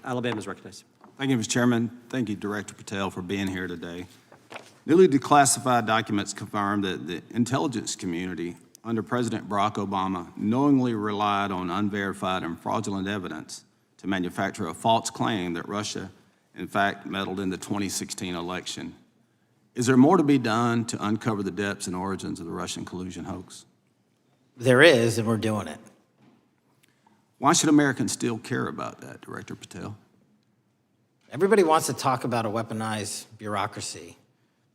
Alabama is recognized. Thank you, Mr. Chairman. Thank you, Director Patel, for being here today. Newly declassified documents confirm that the intelligence community under President Barack Obama knowingly relied on unverified and fraudulent evidence to manufacture a false claim that Russia, in fact, meddled in the 2016 election. Is there more to be done to uncover the depths and origins of the Russian collusion hoax? There is, and we're doing it. Why should Americans still care about that, Director Patel? Everybody wants to talk about a weaponized bureaucracy.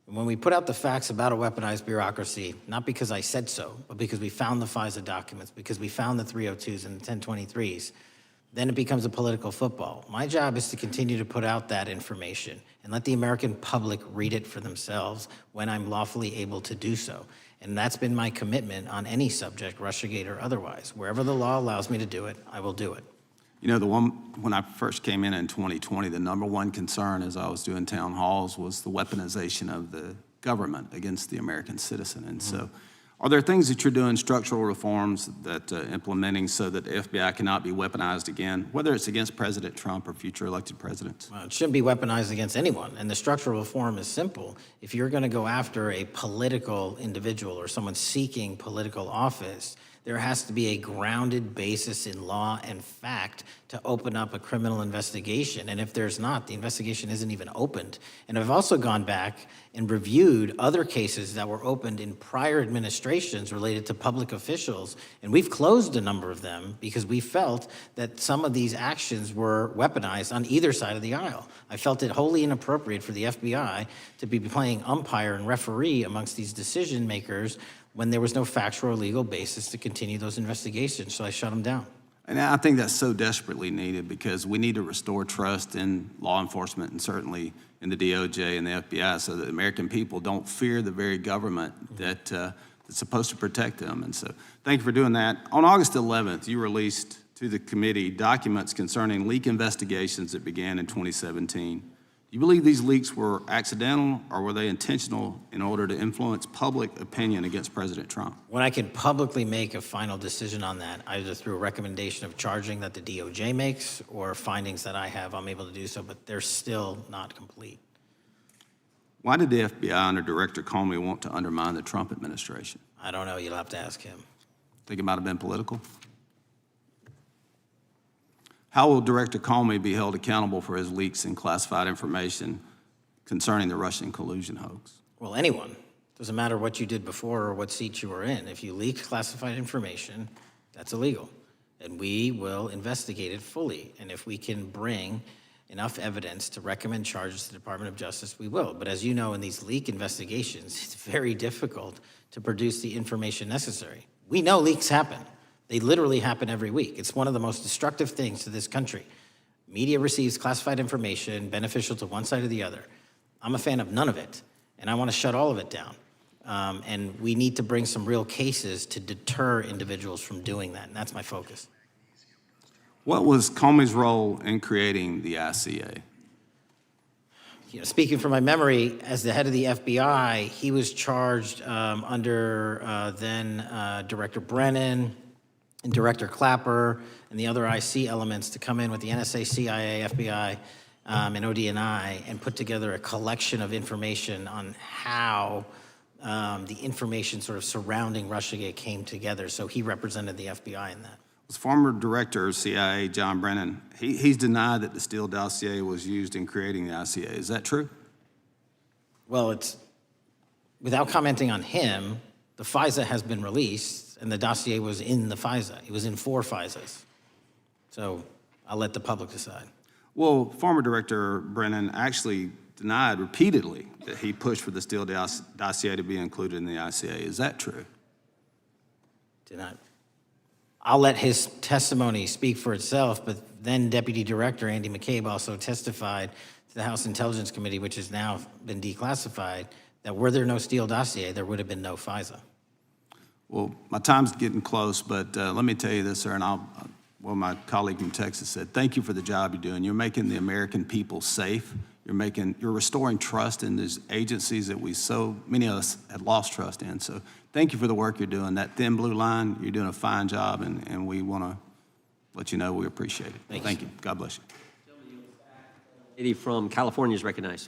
And when we put out the facts about a weaponized bureaucracy, not because I said so, but because we found the FISA documents, because we found the 302s and the 1023s, then it becomes a political football. My job is to continue to put out that information and let the American public read it for themselves when I'm lawfully able to do so. And that's been my commitment on any subject, Russiagate or otherwise. Wherever the law allows me to do it, I will do it. You know, when I first came in 2020, the number one concern as I was doing town halls was the weaponization of the government against the American citizen. And so are there things that you're doing, structural reforms that implementing so that the FBI cannot be weaponized again, whether it's against President Trump or future elected presidents? Well, it shouldn't be weaponized against anyone. And the structural reform is simple. If you're going to go after a political individual or someone seeking political office, there has to be a grounded basis in law and fact to open up a criminal investigation. And if there's not, the investigation isn't even opened. And I've also gone back and reviewed other cases that were opened in prior administrations related to public officials. And we've closed a number of them because we felt that some of these actions were weaponized on either side of the aisle. I felt it wholly inappropriate for the FBI to be playing umpire and referee amongst these decision makers when there was no factual or legal basis to continue those investigations, so I shut them down. And I think that's so desperately needed because we need to restore trust in law enforcement and certainly in the DOJ and the FBI so that the American people don't fear the very government that's supposed to protect them. And so thank you for doing that. On August 11th, you released to the committee documents concerning leak investigations that began in 2017. Do you believe these leaks were accidental or were they intentional in order to influence public opinion against President Trump? When I can publicly make a final decision on that, either through a recommendation of charging that the DOJ makes or findings that I have, I'm able to do so, but they're still not complete. Why did the FBI under Director Comey want to undermine the Trump administration? I don't know, you'll have to ask him. Think it might have been political? How will Director Comey be held accountable for his leaks and classified information concerning the Russian collusion hoax? Well, anyone. Doesn't matter what you did before or what seat you were in. If you leak classified information, that's illegal. And we will investigate it fully. And if we can bring enough evidence to recommend charges to the Department of Justice, we will. But as you know, in these leak investigations, it's very difficult to produce the information necessary. We know leaks happen. They literally happen every week. It's one of the most destructive things to this country. Media receives classified information beneficial to one side or the other. I'm a fan of none of it, and I want to shut all of it down. And we need to bring some real cases to deter individuals from doing that, and that's my focus. What was Comey's role in creating the ICA? You know, speaking from my memory, as the head of the FBI, he was charged under then Director Brennan, and Director Clapper and the other IC elements to come in with the NSA, CIA, FBI, and ODNI and put together a collection of information on how the information sort of surrounding Russiagate came together. So he represented the FBI in that. Was former Director of CIA, John Brennan, he's denied that the Steele dossier was used in creating the ICA. Is that true? Well, it's, without commenting on him, the FISA has been released, and the dossier was in the FISA. It was in 4 FISAs. So I'll let the public decide. Well, former Director Brennan actually denied repeatedly that he pushed for the Steele dossier to be included in the ICA. Is that true? Did not. I'll let his testimony speak for itself, but then Deputy Director Andy McCabe also testified to the House Intelligence Committee, which has now been declassified, that were there no Steele dossier, there would have been no FISA. Well, my time's getting close, but let me tell you this, sir, and well, my colleague from Texas said, thank you for the job you're doing. You're making the American people safe. You're restoring trust in these agencies that so many of us had lost trust in. So thank you for the work you're doing. That thin blue line, you're doing a fine job, and we want to let you know we appreciate it. Thank you. God bless you. Lady from California is recognized.